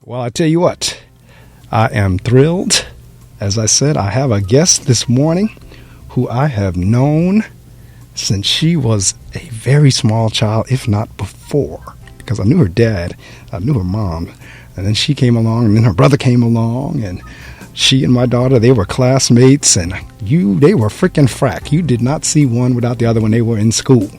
Well, I tell you what, I am thrilled. As I said, I have a guest this morning who I have known since she was a very small child, if not before, because I knew her dad, I knew her mom, and then she came along, and then her brother came along, and she and my daughter, they were classmates, and they were freaking frack. You did not see one without the other when they were in school.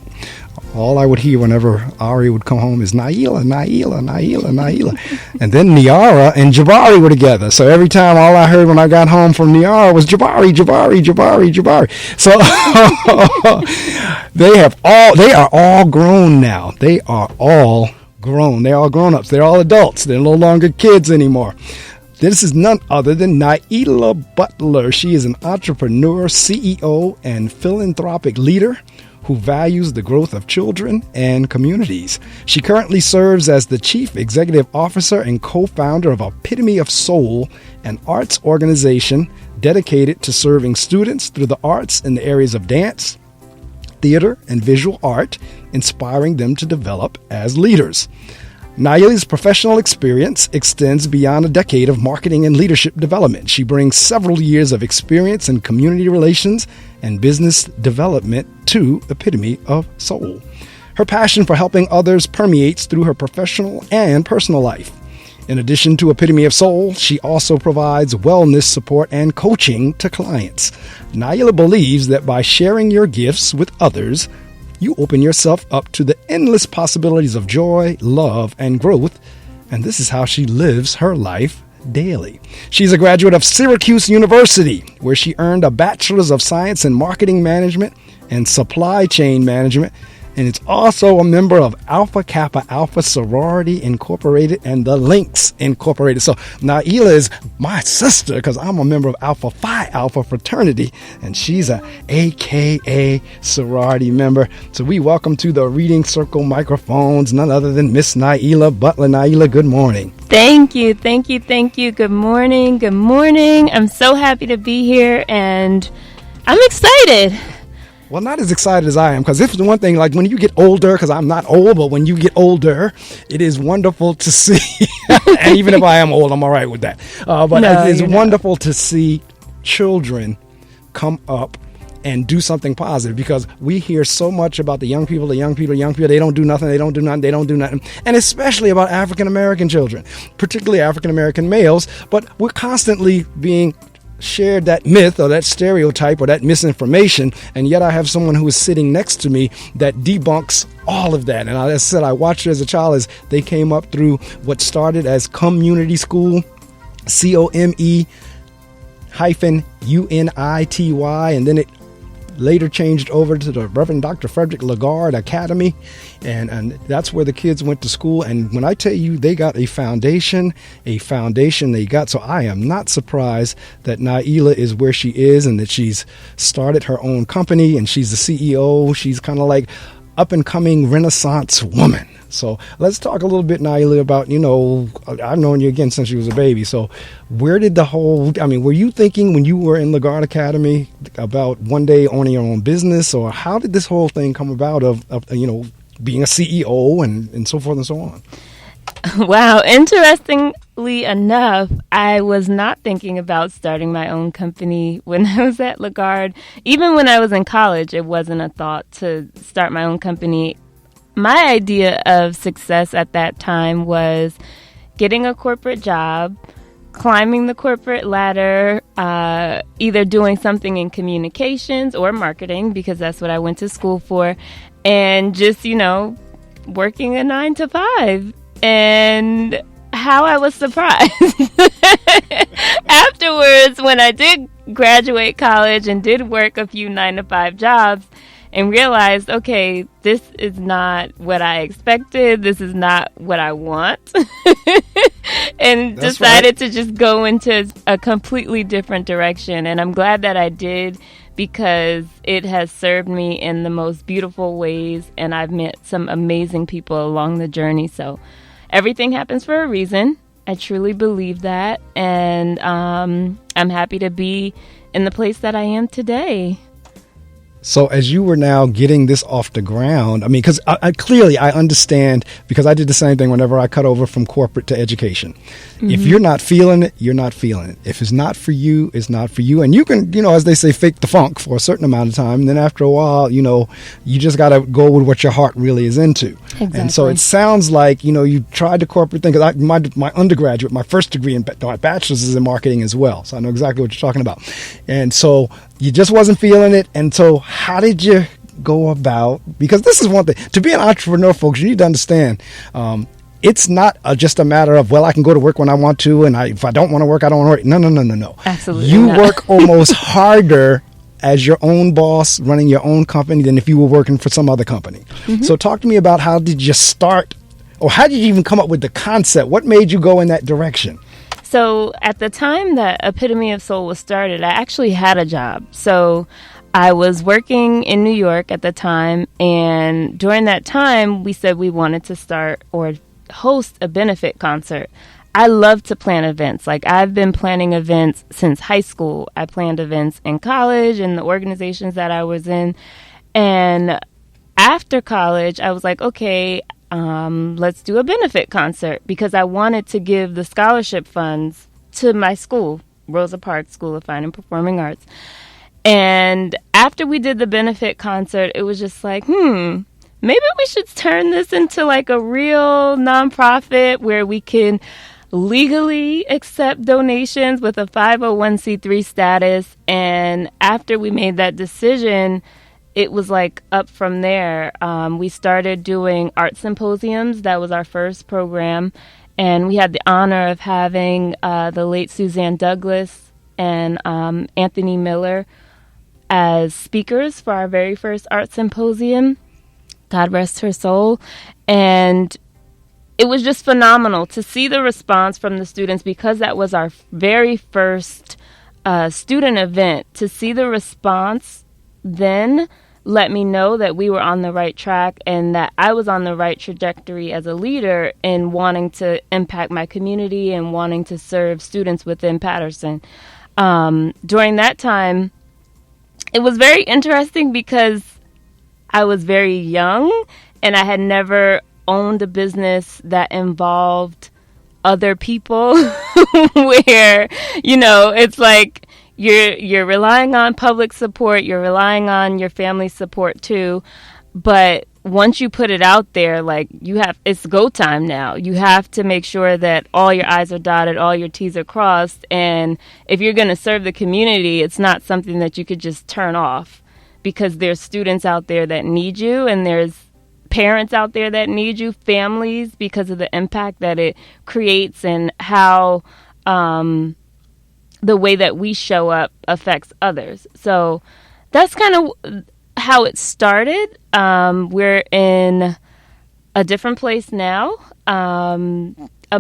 All I would hear whenever Ari would come home is Nailah, Nailah, Nailah, Nailah. And then Niara and Jabari were together. So every time all I heard when I got home from Niara was Jabari, Jabari, Jabari, Jabari. So they are all grown now. They are all grown. They're all grown-ups. They're all adults. They're no longer kids anymore. This is none other than Naila Butler. She is an entrepreneur, CEO, and philanthropic leader who values the growth of children and communities. She currently serves as the Chief Executive Officer and co-founder of Epitome of Soul, an arts organization dedicated to serving students through the arts in the areas of dance, theater, and visual art, inspiring them to develop as leaders. Nailah's professional experience extends beyond a decade of marketing and leadership development. She brings several years of experience in community relations and business development to Epitome of Soul. Her passion for helping others permeates through her professional and personal life. In addition to Epitome of Soul, she also provides wellness support and coaching to clients. Nailah believes that by sharing your gifts with others, you open yourself up to the endless possibilities of joy, love, and growth, and this is how she lives her life daily. She's a graduate of Syracuse University, where she earned a Bachelor's of Science in Marketing Management and Supply Chain Management, and it's also a member of Alpha Kappa Alpha Sorority Incorporated and the Links Incorporated. So Nailah is my sister because I'm a member of Alpha Phi Alpha Fraternity, and she's a AKA sorority member. So we welcome to the Reading Circle microphones none other than Miss Naila Butler. Naila, good morning. Thank you. Good morning. I'm so happy to be here, and I'm excited. Well, not as excited as I am, because if it's one thing, like when you get older, because I'm not old, but when you get older, it is wonderful to see, and even if I am old, I'm all right with that. It's wonderful to see children come up and do something positive, because we hear so much about the young people, they don't do nothing, and especially about African-American children, particularly African-American males, but we're constantly being shared that myth or that stereotype or that misinformation, and yet I have someone who is sitting next to me that debunks all of that. And as I said, I watched her as a child as they came up through what started as community school, COME-UNITY, and then it later changed over to the Reverend Dr. Frederick Lagarde Academy, and that's where the kids went to school. And when I tell you they got a foundation they got. So I am not surprised that Nailah is where she is and that she's started her own company and she's the CEO. She's kind of like up and coming Renaissance woman. So let's talk a little bit, Nailah, about, I've known you again since you was a baby. So where did were you thinking when you were in Lagarde Academy about one day owning your own business, or how did this whole thing come about of being a CEO and so forth and so on? Wow. Interestingly enough, I was not thinking about starting my own company when I was at Lagarde. Even when I was in college, it wasn't a thought to start my own company. My idea of success at that time was getting a corporate job, climbing the corporate ladder, either doing something in communications or marketing, because that's what I went to school for, and just, working a 9 to 5. And how I was surprised afterwards when I did graduate college and did work a few 9 to 5 jobs, and realized, okay, this is not what I expected. This is not what I want. And That's decided right. to just go into a completely different direction. And I'm glad that I did, because it has served me in the most beautiful ways. And I've met some amazing people along the journey. So everything happens for a reason. I truly believe that. And I'm happy to be in the place that I am today. So as you were now getting this off the ground, I mean, because clearly I understand, because I did the same thing whenever I cut over from corporate to education. Mm-hmm. If you're not feeling it, you're not feeling it. If it's not for you, it's not for you. And you can, as they say, fake the funk for a certain amount of time. And then after a while, you just got to go with what your heart really is into. Exactly. And so it sounds like, you tried the corporate thing. Because my undergraduate, my first degree in my bachelor's is in marketing as well. So I know exactly what you're talking about. And so you just wasn't feeling it. And so how did you go about, because this is one thing, to be an entrepreneur, folks, you need to understand, it's not just a matter of, I can go to work when I want to, and if I don't want to work, I don't want to work. No. Absolutely you not. Work almost harder as your own boss running your own company than if you were working for some other company. Mm-hmm. So talk to me about, how did you start, or how did you even come up with the concept? What made you go in that direction? So at the time that Epitome of Soul was started, I actually had a job. So I was working in New York at the time, and during that time, we said we wanted to start or host a benefit concert. I love to plan events. Like, I've been planning events since high school. I planned events in college and the organizations that I was in. And after college, I was like, okay, let's do a benefit concert, because I wanted to give the scholarship funds to my school, Rosa Parks School of Fine and Performing Arts. And after we did the benefit concert, it was just like, maybe we should turn this into like a real nonprofit where we can legally accept donations with a 501c3 status. And after we made that decision, it was like up from there. We started doing art symposiums. That was our first program. And we had the honor of having the late Suzanne Douglas and Anthony Miller as speakers for our very first art symposium. God rest her soul. And it was just phenomenal to see the response from the students, because that was our very first student event. To see the response then let me know that we were on the right track and that I was on the right trajectory as a leader in wanting to impact my community and wanting to serve students within Patterson. During that time, it was very interesting because I was very young and I had never owned a business that involved other people where, it's like you're relying on public support, you're relying on your family support too. But once you put it out there, like it's go time now. You have to make sure that all your I's are dotted, all your T's are crossed. And if you're going to serve the community, it's not something that you could just turn off, because there's students out there that need you, and there's parents out there that need you, families, because of the impact that it creates and how the way that we show up affects others. So that's kind of how it started. We're in a different place now, a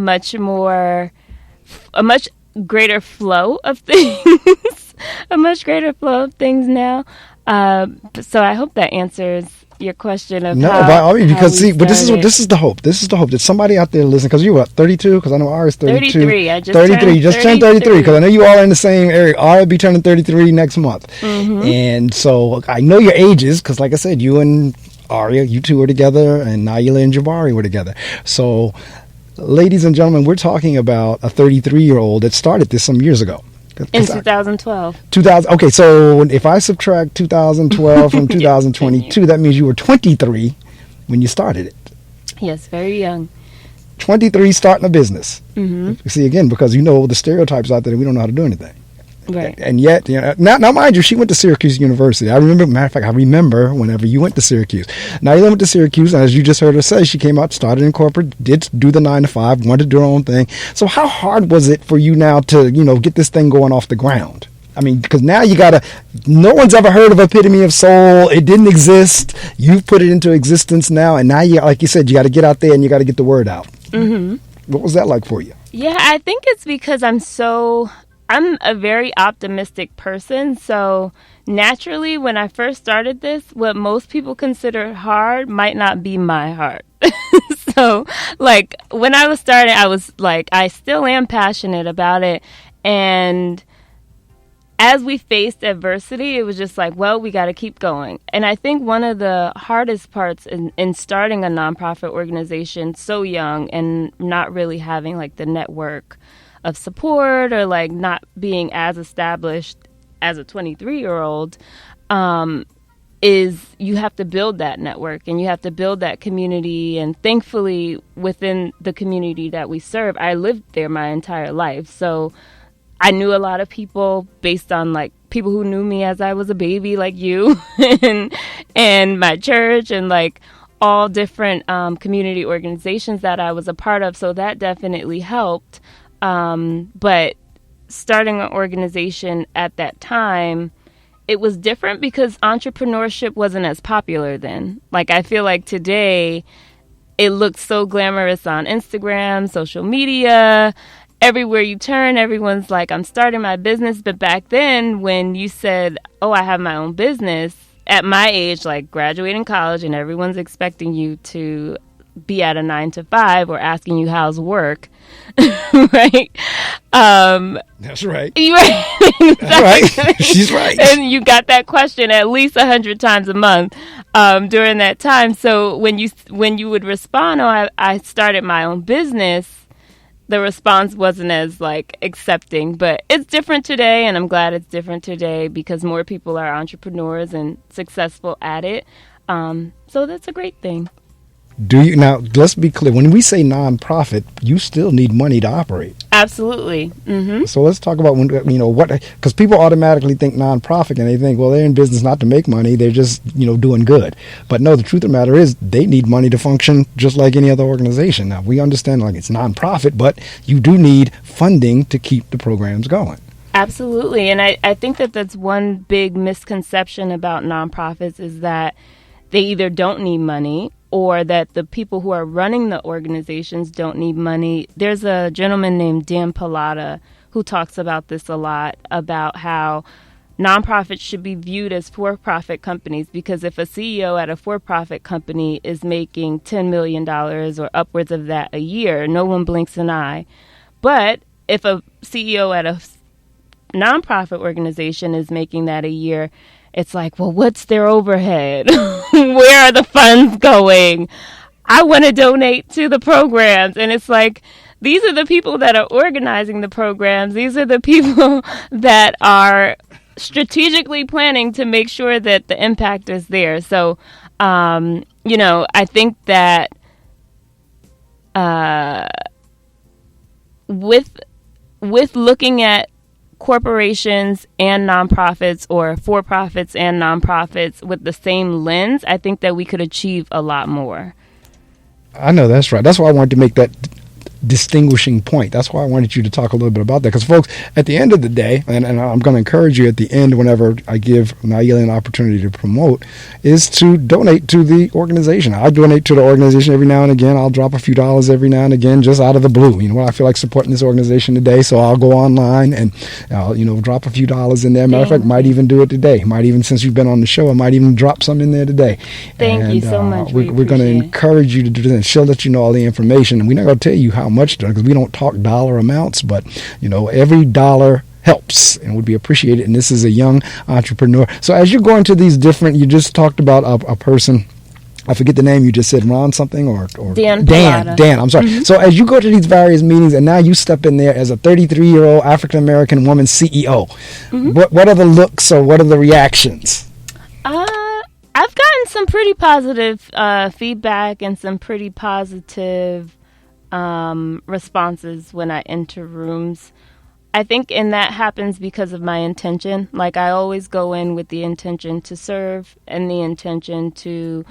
much greater flow of things, now. So I hope that answers your question of because this is the hope. This is the hope that somebody out there listening, because you were 32, because I know Ari's 32. 33. I just 33. You just turned 33, because I know you all are in the same area. Ari will be turning 33 next month. Mm-hmm. And so I know your ages, because like I said, you and Aria, you two were together, and Nailah and Jabari were together. So, ladies and gentlemen, we're talking about a 33-year-old that started this some years ago. In 2012. Okay, so if I subtract 2012 from 2022, that means you were 23 when you started it. Yes, very young. 23 starting a business. Mm-hmm. See, again, because the stereotypes out there that we don't know how to do anything. Right. And yet, now mind you, she went to Syracuse University. I remember whenever you went to Syracuse. Nailah went to Syracuse, and as you just heard her say, she came out, started in corporate, did do the 9 to 5, wanted to do her own thing. So how hard was it for you now to, get this thing going off the ground? I mean, because now no one's ever heard of Epitome of Soul. It didn't exist. You've put it into existence now, and now like you said, you got to get out there and you got to get the word out. Mm-hmm. What was that like for you? Yeah, I think it's because I'm a very optimistic person. So naturally, when I first started this, what most people consider hard might not be my hard. So like when I was starting, I was like, I still am passionate about it. And as we faced adversity, it was just like, well, we got to keep going. And I think one of the hardest parts in starting a nonprofit organization so young and not really having like the network of support, or like not being as established as a 23-year-old, is you have to build that network and you have to build that community. And thankfully, within the community that we serve, I lived there my entire life. So I knew a lot of people based on like people who knew me as I was a baby, like you, and my church, and like all different community organizations that I was a part of. So that definitely helped. But starting an organization at that time, it was different because entrepreneurship wasn't as popular then. Like, I feel like today it looks so glamorous on Instagram, social media. Everywhere you turn, everyone's like, I'm starting my business. But back then, when you said, oh, I have my own business, at my age, like graduating college, and everyone's expecting you to be at a 9-to-5 or asking you how's work, right? That's right. You exactly. Right. She's right. And you got that question at least 100 times a month during that time. So when you would respond, oh, I started my own business, the response wasn't as like accepting. But it's different today, and I'm glad it's different today because more people are entrepreneurs and successful at it. So that's a great thing. Do you now? Let's be clear. When we say nonprofit, you still need money to operate. Absolutely. Mm-hmm. So let's talk about what, because people automatically think nonprofit and they think, well, they're in business not to make money. They're just doing good. But no, the truth of the matter is they need money to function just like any other organization. Now we understand like it's nonprofit, but you do need funding to keep the programs going. Absolutely, and I think that's one big misconception about nonprofits is that they either don't need money or that the people who are running the organizations don't need money. There's a gentleman named Dan Pallotta who talks about this a lot, about how nonprofits should be viewed as for-profit companies, because if a CEO at a for-profit company is making $10 million or upwards of that a year, no one blinks an eye. But if a CEO at a nonprofit organization is making that a year, it's like, well, what's their overhead? Where are the funds going? I want to donate to the programs. And it's like, these are the people that are organizing the programs. These are the people that are strategically planning to make sure that the impact is there. So, I think that with looking at corporations and nonprofits, or for-profits and nonprofits, with the same lens, I think that we could achieve a lot more. I know that's right. That's why I wanted to make that distinguishing point. That's why I wanted you to talk a little bit about that, because folks, at the end of the day, and I'm going to encourage you at the end whenever I give Nailah an opportunity to promote, is to donate to the organization. I donate to the organization every now and again. I'll drop a few dollars every now and again just out of the blue. I feel like supporting this organization today, so I'll go online and I'll drop a few dollars in there. Matter of fact, might even do it today. Might even, since you've been on the show, I might even drop some in there today. Thank you so much. We're going to encourage you to do this. She'll let you know all the information, and we're not going to tell you how much, because we don't talk dollar amounts, but every dollar helps and would be appreciated. And this is a young entrepreneur. So as you're going to these different, you just talked about a person, I forget the name, you just said Ron something or Dan, I'm sorry. Mm-hmm. So as you go to these various meetings, and now you step in there as a 33-year-old African American woman CEO, mm-hmm. what are the looks, or what are the reactions? I've gotten some pretty positive feedback and some pretty positive responses when I enter rooms. I think, and that happens because of my intention. Like, I always go in with the intention to serve and the intention to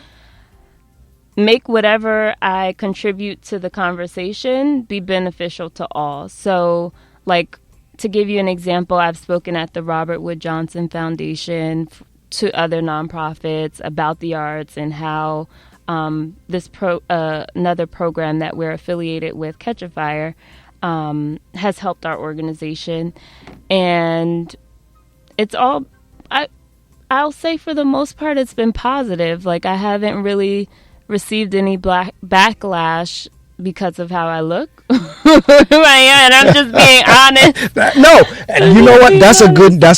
make whatever I contribute to the conversation be beneficial to all. So, like, to give you an example, I've spoken at the Robert Wood Johnson Foundation to other nonprofits about the arts and how another program that we're affiliated with, Catch a Fire, has helped our organization. And it's all, I'll say for the most part, it's been positive. Like, I haven't really received any backlash because of how I look, who I am, and I'm just being honest. No, and you know what? That's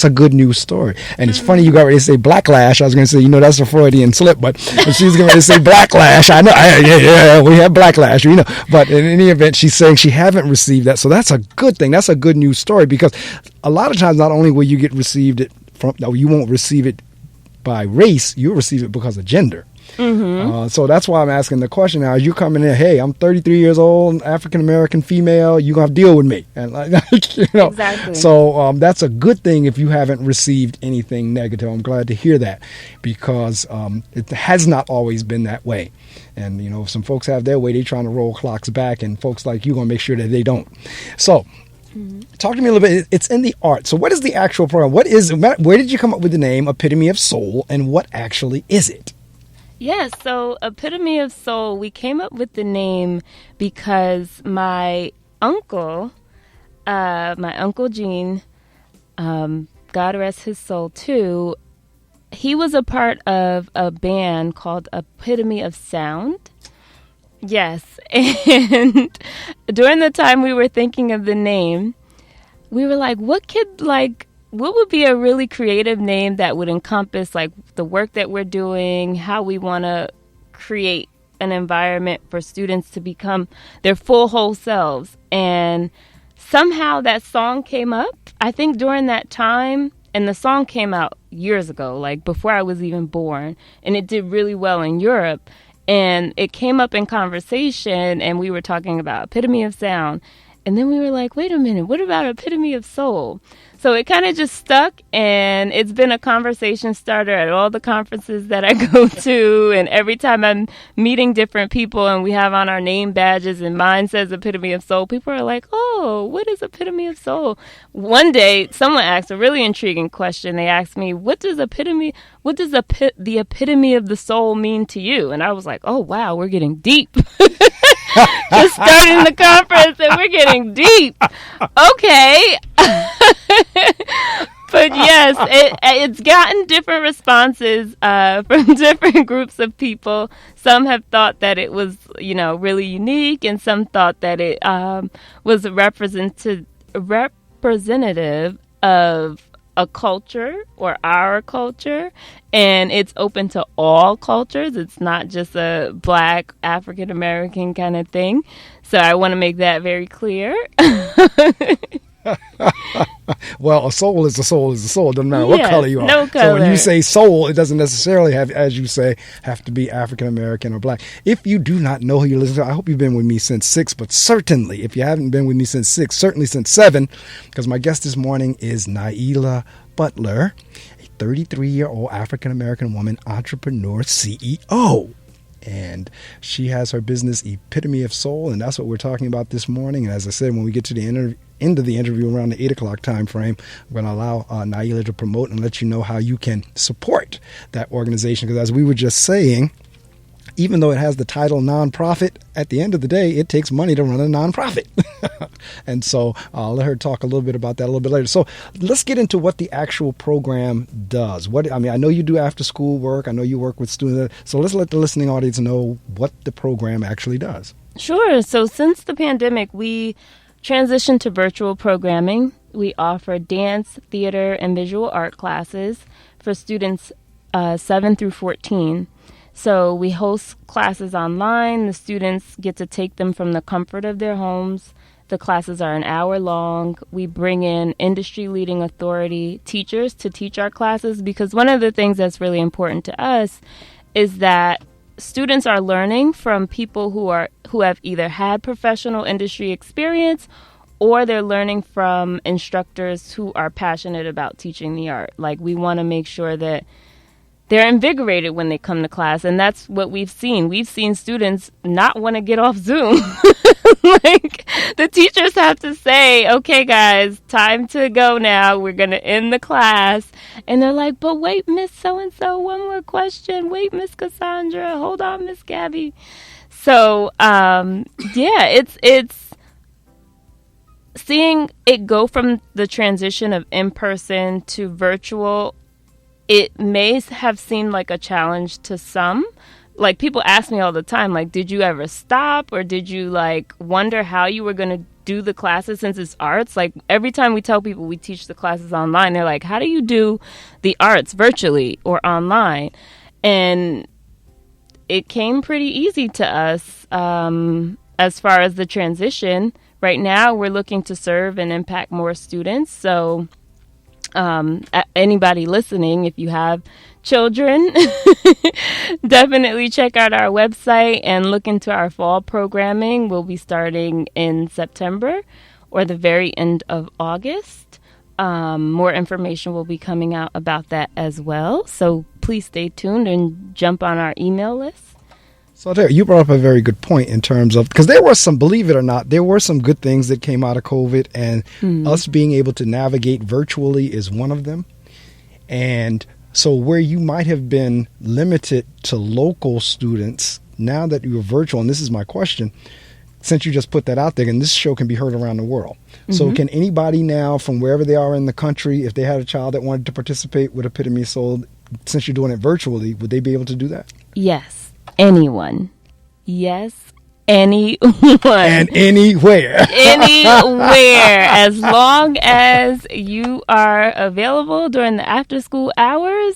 a good news story. And it's funny you got ready to say blacklash. I was going to say, that's a Freudian slip, but she's going to say blacklash. I know, yeah, we have blacklash, But in any event, she's saying she haven't received that, so that's a good thing. That's a good news story, because a lot of times not only will you you won't receive it by race, you'll receive it because of gender. Mm-hmm. So that's why I'm asking the question now. You coming in, hey, I'm 33 years old, African American female, you're going to have to deal with me. And Exactly. So that's a good thing if you haven't received anything negative. I'm glad to hear that, because it has not always been that way. And, if some folks have their way, they're trying to roll clocks back, and folks like you going to make sure that they don't. So talk to me a little bit. It's in the art. So what is the actual program? Where did you come up with the name Epitome of Soul, and what actually is it? Yes, so Epitome of Soul, we came up with the name because my uncle Gene, God rest his soul too, he was a part of a band called Epitome of Sound. Yes, and during the time we were thinking of the name, we were like, what would be a really creative name that would encompass the work that we're doing, how we want to create an environment for students to become their full whole selves. And somehow that song came up, I think during that time, and the song came out years ago, before I was even born, and it did really well in Europe. And it came up in conversation, and we were talking about Epitome of Sound. And then we were like, wait a minute, what about Epitome of Soul? So it kind of just stuck, and it's been a conversation starter at all the conferences that I go to, and every time I'm meeting different people and we have on our name badges and mine says Epitome of Soul, people are like, oh, what is Epitome of Soul? One day, someone asked a really intriguing question. They asked me, what does the epitome of the soul mean to you? And I was like, oh, wow, we're getting deep. Just starting the conference and we're getting deep. Okay. But yes, it's gotten different responses from different groups of people. Some have thought that it was, really unique, and some thought that it was representative of a culture or our culture, and it's open to all cultures. It's not just a Black African American kind of thing. So I want to make that very clear. Well, a soul is a soul is a soul. It doesn't matter what color you are. No color. So when you say soul, it doesn't necessarily have, as you say, have to be African American or Black. If you do not know who you're listening to, I hope you've been with me since 6, but certainly, if you haven't been with me since 6, certainly since 7, because my guest this morning is Naila Butler, a 33-year-old African American woman, entrepreneur, CEO. And she has her business Epitome of Soul, and that's what we're talking about this morning. And as I said, when we get to the end of the interview around the 8 o'clock time frame, I'm going to allow Nailah to promote and let you know how you can support that organization. Because as we were just saying, even though it has the title nonprofit, at the end of the day, it takes money to run a nonprofit. And so I'll let her talk a little bit about that a little bit later. So let's get into what the actual program does. I know you do after school work. I know you work with students. So let's let the listening audience know what the program actually does. Sure. So since the pandemic, we transitioned to virtual programming. We offer dance, theater, and visual art classes for students 7 through 14. So we host classes online. The students get to take them from the comfort of their homes. The classes are an hour long. We bring in industry-leading authority teachers to teach our classes, because one of the things that's really important to us is that students are learning from people who have either had professional industry experience, or they're learning from instructors who are passionate about teaching the art. We want to make sure that they're invigorated when they come to class, and that's what we've seen. We've seen students not want to get off Zoom. The teachers have to say, okay, guys, time to go now. We're going to end the class. And they're like, but wait, Miss So-and-so, one more question. Wait, Miss Cassandra. Hold on, Miss Gabby. So, it's seeing it go from the transition of in-person to virtual. It may have seemed like a challenge to some, like, people ask me all the time, like, did you ever stop, or did you, like, wonder how you were going to do the classes since it's arts? Like, every time we tell people we teach the classes online, they're like, how do you do the arts virtually or online? And it came pretty easy to us as far as the transition. Right now, we're looking to serve and impact more students. So anybody listening, if you have children, definitely check out our website and look into our fall programming. We'll be starting in September or the very end of August. More information will be coming out about that as well. So please stay tuned and jump on our email list. So there, you brought up a very good point in terms of, because there were some, believe it or not, there were some good things that came out of COVID, and us being able to navigate virtually is one of them. And so where you might have been limited to local students, now that you're virtual, and this is my question, since you just put that out there, and this show can be heard around the world. So can anybody now from wherever they are in the country, if they had a child that wanted to participate with Epitome of Soul, since you're doing it virtually, would they be able to do that? Yes. Anyone. Yes. Anyone. And anywhere. Anywhere. As long as you are available during the after school hours,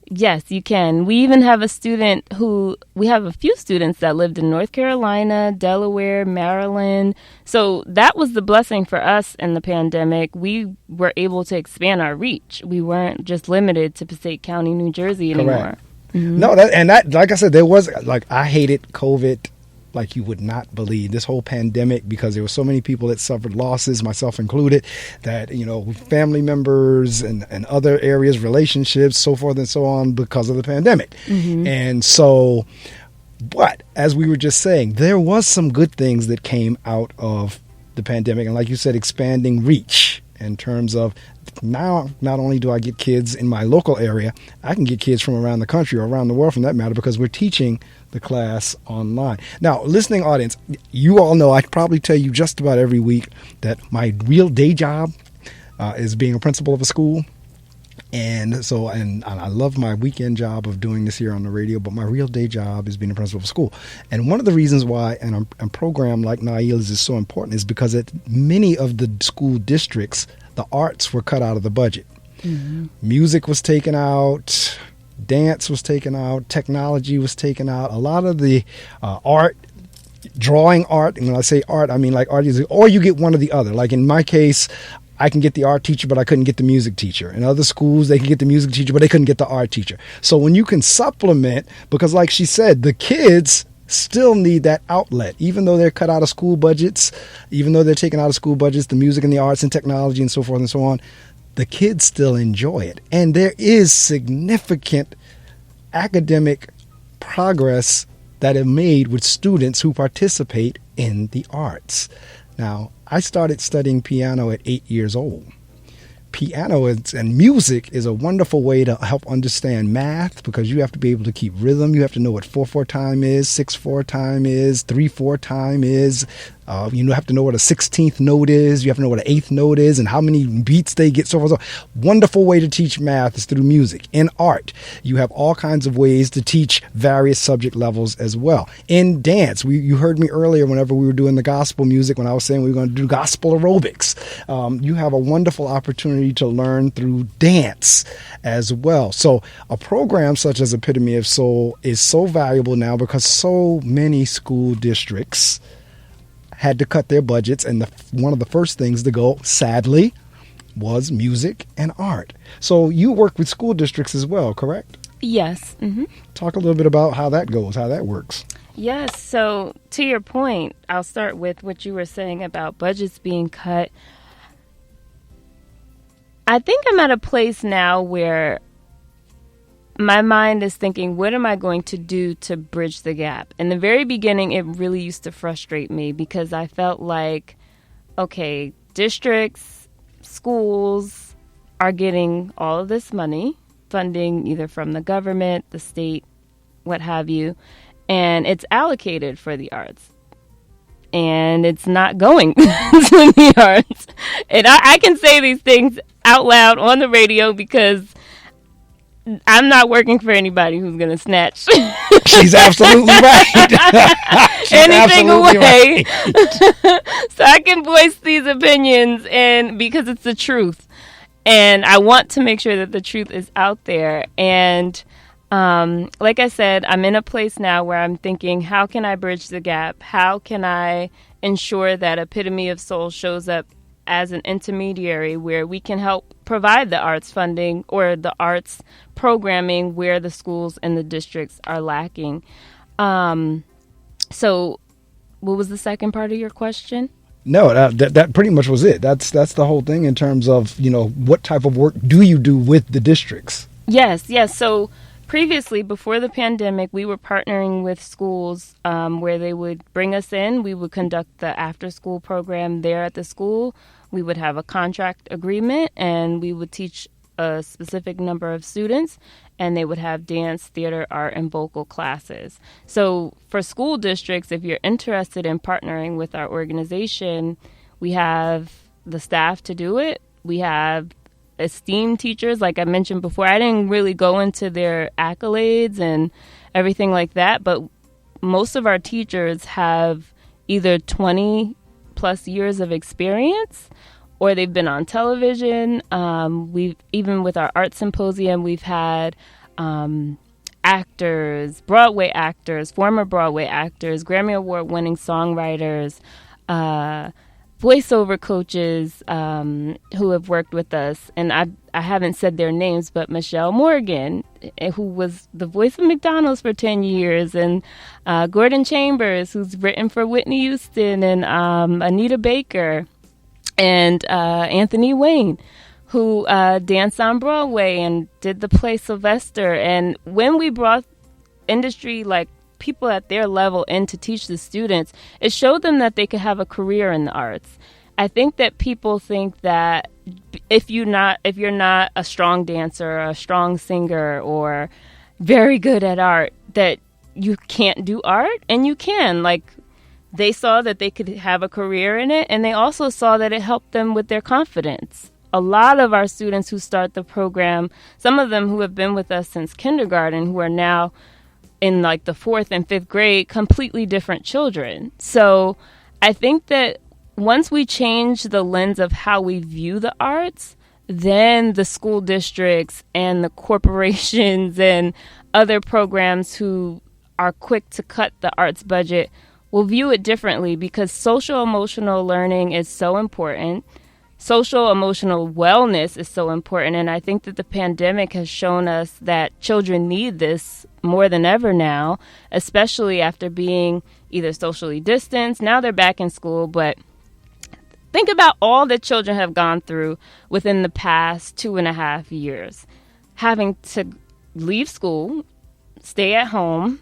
yes, you can. We even have a we have a few students that lived in North Carolina, Delaware, Maryland. So that was the blessing for us in the pandemic. We were able to expand our reach. We weren't just limited to Passaic County, New Jersey anymore. Correct. No, that, like I said, there was, like, I hated COVID like you would not believe, this whole pandemic, because there were so many people that suffered losses, myself included, that, family members and other areas, relationships, so forth and so on, because of the pandemic. And so, but as we were just saying, there was some good things that came out of the pandemic. And like you said, expanding reach in terms of, now, not only do I get kids in my local area, I can get kids from around the country or around the world, from that matter, because we're teaching the class online. Now, listening audience, you all know I could probably tell you just about every week that my real day job is being a principal of a school. And so, and I love my weekend job of doing this here on the radio, but my real day job is being a principal of a school. And one of the reasons why a program like Nailah's is so important is because at many of the school districts, the arts were cut out of the budget. Music was taken out, dance was taken out, technology was taken out. A lot of the art, drawing art, and when I say art, I mean like art, or you get one or the other. Like in my case, I can get the art teacher, but I couldn't get the music teacher. In other schools, they can get the music teacher, but they couldn't get the art teacher. So when you can supplement, because like she said, the kids still need that outlet, even though they're cut out of school budgets, even though they're taken out of school budgets, the music and the arts and technology and so forth and so on, the kids still enjoy it. And there is significant academic progress that is made with students who participate in the arts. Now, I started studying piano at 8 years old. Piano and music is a wonderful way to help understand math, because you have to be able to keep rhythm. You have to know what 4/4 time is, 6/4 time is, 3/4 time is. You have to know what a 16th note is. You have to know what an 8th note is and how many beats they get. So forth. Wonderful way to teach math is through music. In art, you have all kinds of ways to teach various subject levels as well. In dance, you heard me earlier whenever we were doing the gospel music, when I was saying we were going to do gospel aerobics. You have a wonderful opportunity to learn through dance as well. So a program such as Epitome of Soul is so valuable now, because so many school districts had to cut their budgets, and one of the first things to go, sadly, was music and art. So you work with school districts as well, correct? Yes. Talk a little bit about how that goes, how that works. Yes. So to your point, I'll start with what you were saying about budgets being cut. I think I'm at a place now where my mind is thinking, what am I going to do to bridge the gap? In the very beginning, it really used to frustrate me, because I felt like, okay, districts, schools are getting all of this money, funding either from the government, the state, what have you, and it's allocated for the arts. And it's not going to the arts. And I can say these things out loud on the radio because I'm not working for anybody who's going to snatch She's absolutely right. She's anything absolutely away. right. So I can voice these opinions, and because it's the truth. And I want to make sure that the truth is out there. And like I said, I'm in a place now where I'm thinking, how can I bridge the gap? How can I ensure that Epitome of Soul shows up as an intermediary where we can help provide the arts funding or the arts programming where the schools and the districts are lacking? So what was the second part of your question? No, that pretty much was it. That's the whole thing in terms of, what type of work do you do with the districts? Yes. So previously, before the pandemic, we were partnering with schools where they would bring us in. We would conduct the after-school program there at the school. We would have a contract agreement, and we would teach a specific number of students, and they would have dance, theater, art, and vocal classes. So for school districts, if you're interested in partnering with our organization, we have the staff to do it. We have esteemed teachers. Like I mentioned before, I didn't really go into their accolades and everything like that, but most of our teachers have either 20 plus years of experience, or they've been on television. We've, even with our art symposium, we've had actors, Broadway actors, former Broadway actors, Grammy Award winning songwriters, voiceover coaches who have worked with us. And I haven't said their names, but Michelle Morgan, who was the voice of McDonald's for 10 years, and Gordon Chambers, who's written for Whitney Houston, and Anita Baker, and Anthony Wayne, who danced on Broadway and did the play Sylvester. And when we brought industry, like people at their level, in to teach the students, it showed them that they could have a career in the arts. I think that people think that if you're not a strong dancer, or a strong singer, or very good at art, that you can't do art, and you can. Like, they saw that they could have a career in it, and they also saw that it helped them with their confidence. A lot of our students who start the program, some of them who have been with us since kindergarten, who are now in like the 4th and 5th grade, completely different children. So I think that once we change the lens of how we view the arts, then the school districts and the corporations and other programs who are quick to cut the arts budget will view it differently, because social emotional learning is so important. Social emotional wellness is so important. And I think that the pandemic has shown us that children need this more than ever now, especially after being either socially distanced. Now they're back in school, but think about all that children have gone through within the past 2.5 years. Having to leave school, stay at home,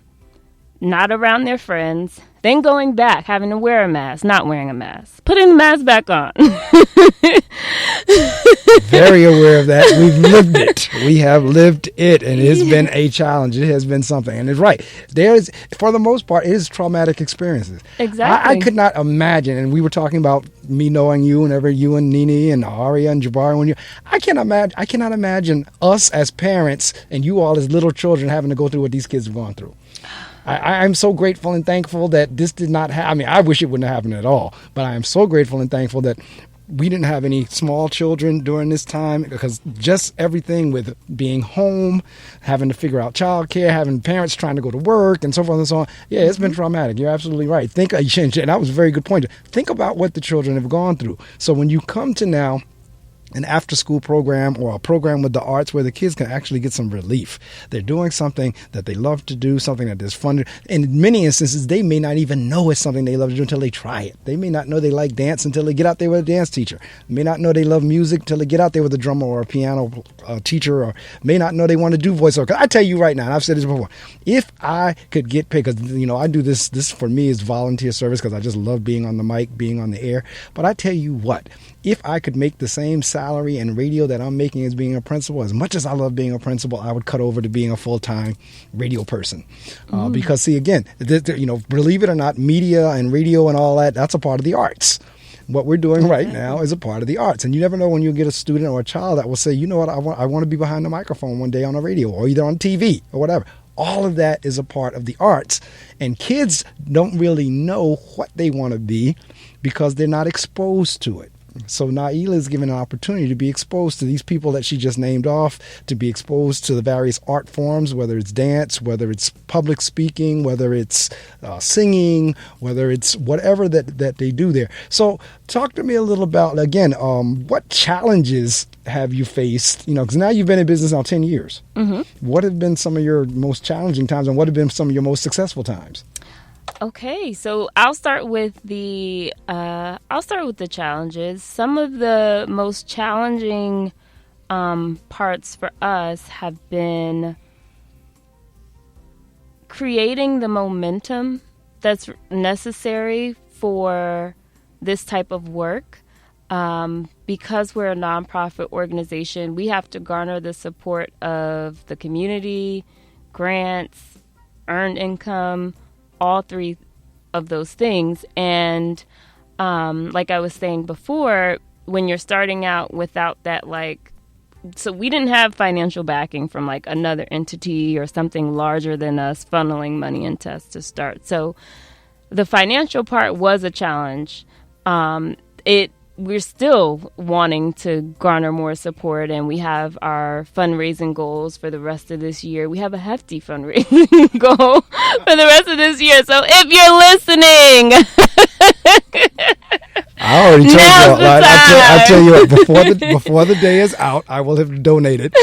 not around their friends, then going back, having to wear a mask, not wearing a mask, putting the mask back on. Very aware of that. We've lived it. We have lived it, and it's been a challenge. It has been something. And it's right. There's, for the most part, it is traumatic experiences. Exactly. I could not imagine, and we were talking about me knowing you, whenever you and Nene and Aria and Jabari, when you, I cannot imagine us as parents and you all as little children having to go through what these kids have gone through. I'm so grateful and thankful that this did not happen. I mean, I wish it wouldn't have happened at all, but I am so grateful and thankful that we didn't have any small children during this time, because just everything with being home, having to figure out childcare, having parents trying to go to work, and so forth and so on. Yeah, it's been traumatic. You're absolutely right. And that was a very good point. Think about what the children have gone through. So when you come to now an after-school program or a program with the arts where the kids can actually get some relief. They're doing something that they love to do, something that is fun. In many instances, they may not even know it's something they love to do until they try it. They may not know they like dance until they get out there with a dance teacher. They may not know they love music until they get out there with a drummer or a piano teacher, or may not know they want to do voiceover. 'Cause I tell you right now, and I've said this before, if I could get paid, because I do this for me is volunteer service, because I just love being on the mic, being on the air. But I tell you what, if I could make the same salary in radio that I'm making as being a principal, as much as I love being a principal, I would cut over to being a full-time radio person. Because, see, again, believe it or not, media and radio and all that, that's a part of the arts. what we're doing right now is a part of the arts. And you never know when you'll get a student or a child that will say, you know what, I want to be behind the microphone one day on a radio or either on TV or whatever. All of that is a part of the arts. And kids don't really know what they want to be because they're not exposed to it. So Nailah is given an opportunity to be exposed to these people that she just named off, to be exposed to the various art forms, whether it's dance, whether it's public speaking, whether it's singing, whether it's whatever that they do there. So talk to me a little about, again, what challenges have you faced? Because now you've been in business now 10 years. Mm-hmm. What have been some of your most challenging times and what have been some of your most successful times? Okay, so I'll start with the challenges. Some of the most challenging parts for us have been creating the momentum that's necessary for this type of work. Because we're a nonprofit organization, we have to garner the support of the community, grants, earned income, all three of those things. And like I was saying before, when you're starting out without that, so we didn't have financial backing from another entity or something larger than us funneling money into us to start. So the financial part was a challenge. We're still wanting to garner more support, and we have our fundraising goals for the rest of this year. We have a hefty fundraising goal for the rest of this year. So if you're listening, I already told you. I tell you what, before the day is out, I will have donated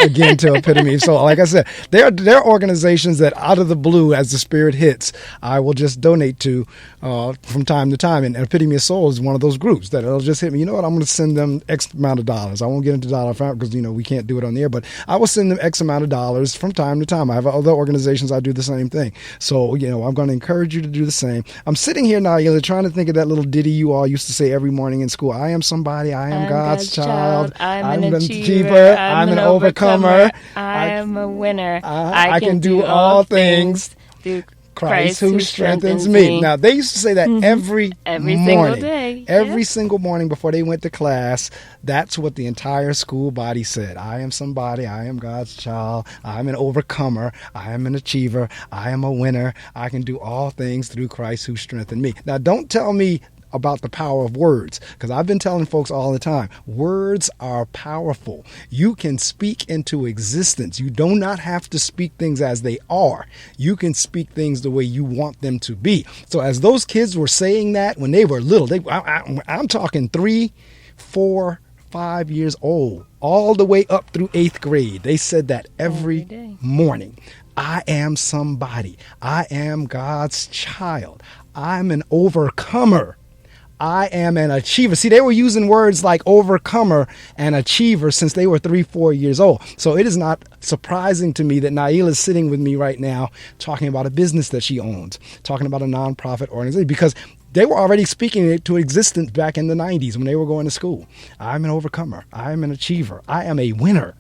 again to Epitome. So, like I said, there are organizations that out of the blue, as the spirit hits, I will just donate to from time to time. And Epitome of Soul is one of those groups that it'll just hit me. You know what? I'm going to send them X amount of dollars. I won't get into dollar amount because we can't do it on the air, but I will send them X amount of dollars from time to time. I have other organizations I do the same thing. So I'm going to encourage you to do the same. I'm sitting here now, trying to think of that little ditty you all used to say every morning in school. I am somebody. I am God's child. I'm an achiever. I'm an overcomer. I am a winner. I can do all things through Christ who strengthens me. Now, they used to say that every morning. Single day. Every single morning before they went to class. That's what the entire school body said. I am somebody. I am God's child. I'm an overcomer. I am an achiever. I am a winner. I can do all things through Christ who strengthened me. Now, don't tell me about the power of words, because I've been telling folks all the time, words are powerful. You can speak into existence. You do not have to speak things as they are. You can speak things the way you want them to be. So as those kids were saying that when they were little, I'm talking 3, 4, 5 years old, all the way up through 8th grade. They said that every morning. I am somebody. I am God's child. I'm an overcomer. I am an achiever. See, they were using words like overcomer and achiever since they were 3, 4 years old. So it is not surprising to me that Nailah is sitting with me right now talking about a business that she owns, talking about a nonprofit organization, because they were already speaking it to existence back in the 90s when they were going to school. I'm an overcomer. I'm an achiever. I am a winner.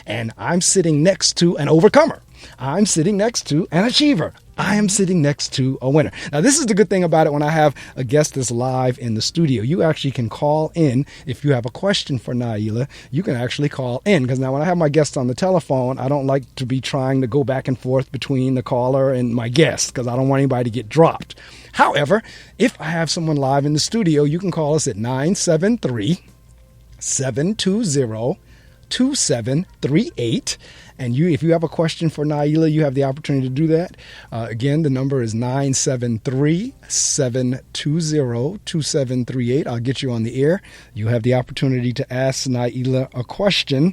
And I'm sitting next to an overcomer. I'm sitting next to an achiever. I am sitting next to a winner. Now, this is the good thing about it when I have a guest that's live in the studio. You actually can call in. If you have a question for Nailah, you can actually call in. Because now when I have my guests on the telephone, I don't like to be trying to go back and forth between the caller and my guest because I don't want anybody to get dropped. However, if I have someone live in the studio, you can call us at 973-720-2738. And if you have a question for Nailah, you have the opportunity to do that. Again, the number is 973-720-2738. I'll get you on the air. You have the opportunity to ask Nailah a question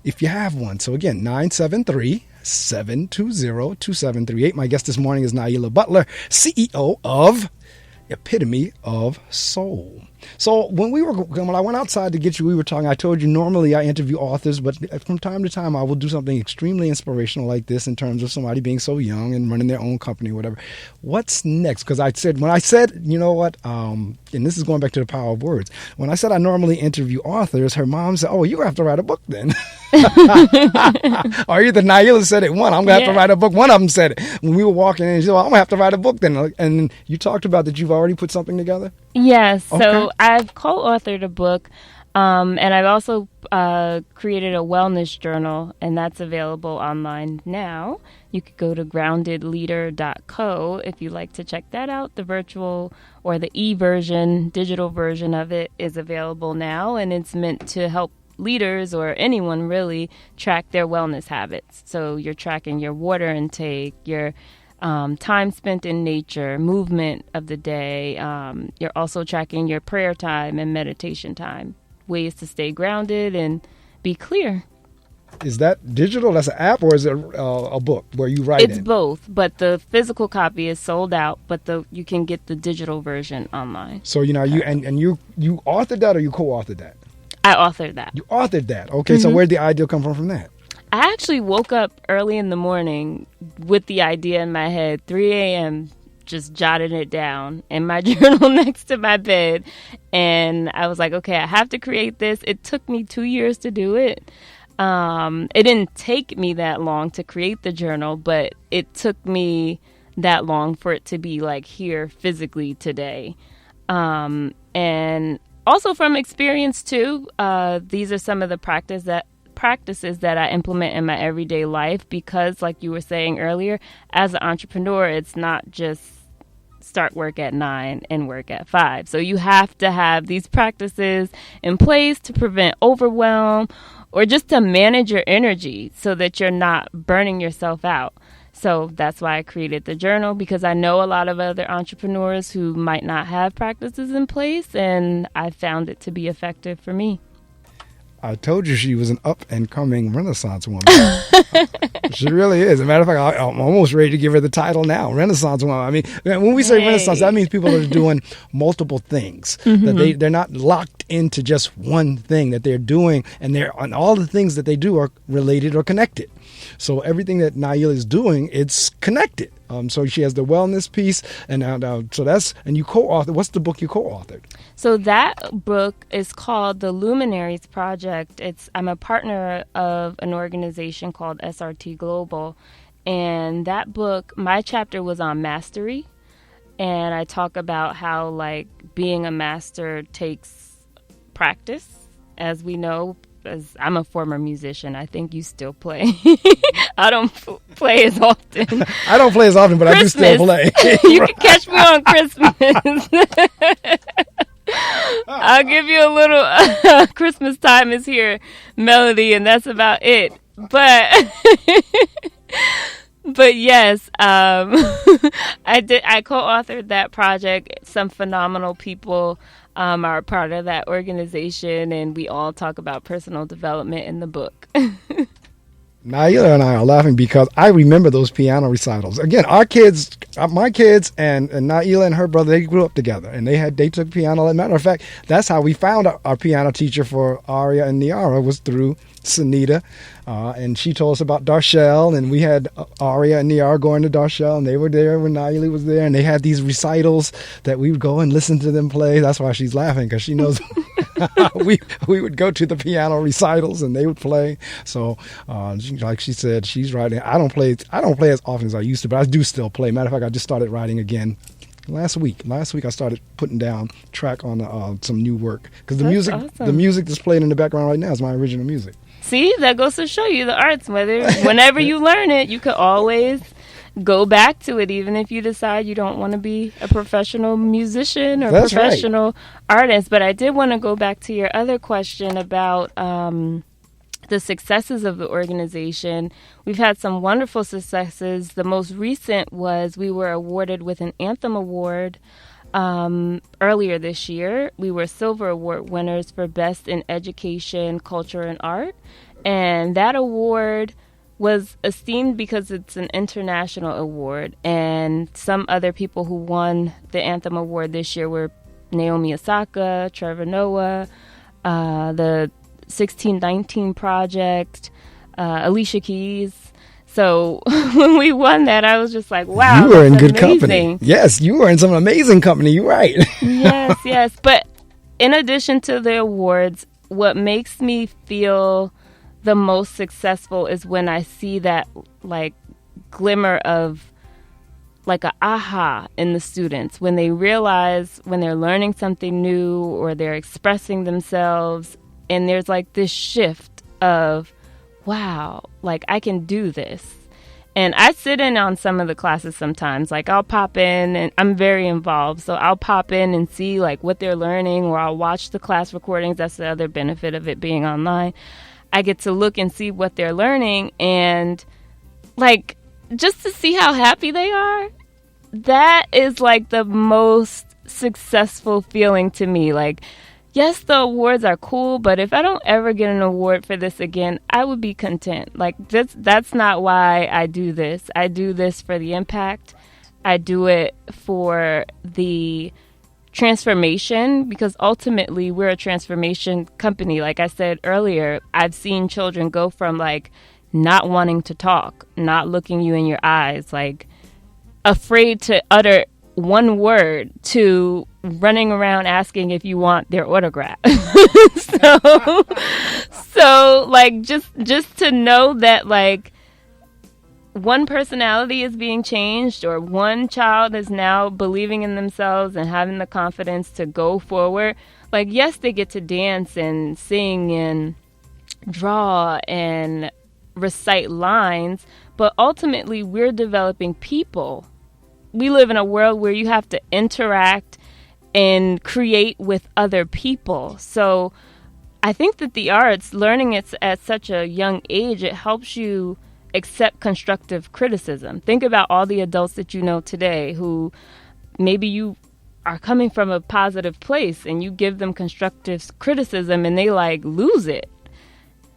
if you have one. So again, 973-720-2738. My guest this morning is Naila Butler, CEO of Epitome of Soul. So when I went outside to get you, we were talking, I told you normally I interview authors, but from time to time I will do something extremely inspirational like this in terms of somebody being so young and running their own company or whatever. What's next? Because when I said, you know what, and this is going back to the power of words. When I said I normally interview authors, her mom said, oh, you're going to have to write a book then. Or either Naila said it one, I'm going to have to write a book. One of them said it. When we were walking in, she said, well, I'm going to have to write a book then. And you talked about that you've already put something together? Yes, Okay. so I've co-authored a book, and I've also created a wellness journal, and that's available online now. You could go to groundedleader.co if you'd like to check that out. The virtual or the e-version, digital version of it is available now, and it's meant to help leaders or anyone really track their wellness habits. So you're tracking your water intake, your time spent in nature, movement of the day. You're also tracking your prayer time and meditation time, ways to stay grounded and be clear. Is that digital? That's an app, or is it a book where you write It's in? both, but the physical copy is sold out, but you can get the digital version online. So you authored that, or you co-authored that? I authored that. You authored that. Okay, so where'd the idea come from that? I actually woke up early in the morning with the idea in my head, 3 a.m., just jotting it down in my journal next to my bed. And I was like, okay, I have to create this. It took me 2 years to do it. It didn't take me that long to create the journal, but it took me that long for it to be like here physically today. And also from experience too, these are some of the practices that I implement in my everyday life, because like you were saying earlier, as an entrepreneur, it's not just start work at 9 and work at 5. So you have to have these practices in place to prevent overwhelm or just to manage your energy so that you're not burning yourself out. So that's why I created the journal, because I know a lot of other entrepreneurs who might not have practices in place, and I found it to be effective for me. I told you she was an up-and-coming Renaissance woman. She really is. As a matter of fact, I'm almost ready to give her the title now, Renaissance woman. I mean, when we say Renaissance, that means people are doing multiple things. That they're not locked into just one thing that they're doing, and all the things that they do are related or connected. So everything that Nailah is doing, it's connected. So she has the wellness piece, and and you co-authored. What's the book you co-authored? So that book is called The Luminaries Project. I'm a partner of an organization called SRT Global, and that book, my chapter was on mastery, and I talk about how like being a master takes practice, as we know. As I'm a former musician, I think you still play. I don't play as often. I don't play as often, but Christmas. I do still play. You can catch me on Christmas. I'll give you a little Christmas time is here melody, and that's about it. But yes, I co-authored that project. Some phenomenal people are a part of that organization, and we all talk about personal development in the book. Naila and I are laughing because I remember those piano recitals. Again, my kids and Naila and her brother, they grew up together, and they took piano. As a matter of fact, that's how we found our piano teacher for Aria and Niara, was through Sunita, and she told us about Darshell, and we had Aria and Niara going to Darshell, and they were there when Naila was there, and they had these recitals that we would go and listen to them play. That's why she's laughing, because she knows we would go to the piano recitals and they would play. So like she said, she's writing. I don't play as often as I used to, but I do still play. Matter of fact, I just started writing again last week I started putting down track on some new work, because the music that's playing in the background right now is my original music. See, that goes to show you the arts. Whenever you learn it, you could always go back to it, even if you decide you don't want to be a professional musician or professional artist. But I did want to go back to your other question about the successes of the organization. We've had some wonderful successes. The most recent was we were awarded with an Anthem Award earlier this year. We were Silver Award winners for Best in Education, Culture, and Art. And that award was esteemed because it's an international award. And some other people who won the Anthem Award this year were Naomi Osaka, Trevor Noah, the 1619 Project, Alicia Keys. So when we won that, I was just like, wow, you were in good amazing company. Yes, you were in some amazing company. You're right. Yes. But in addition to the awards, what makes me feel the most successful is when I see that like glimmer of like a aha in the students when they realize when they're learning something new or they're expressing themselves, and there's like this shift of, wow, like I can do this. And I sit in on some of the classes sometimes. Like I'll pop in, and I'm very involved. So I'll pop in and see like what they're learning, or I'll watch the class recordings. That's the other benefit of it being online. I get to look and see what they're learning, and like just to see how happy they are. That is like the most successful feeling to me. Like, yes, the awards are cool, but if I don't ever get an award for this again, I would be content. Like, that's not why I do this. I do this for the impact. I do it for the transformation, because ultimately we're a transformation company. Like I said earlier, I've seen children go from like not wanting to talk, not looking you in your eyes, like afraid to utter one word, to running around asking if you want their autograph. so like just to know that like one personality is being changed, or one child is now believing in themselves and having the confidence to go forward. Like, yes, they get to dance and sing and draw and recite lines, but ultimately we're developing people. We live in a world where you have to interact and create with other people. So I think that the arts, learning it at such a young age, it helps you accept constructive criticism. Think about all the adults that you know today who maybe you are coming from a positive place and you give them constructive criticism and they like lose it.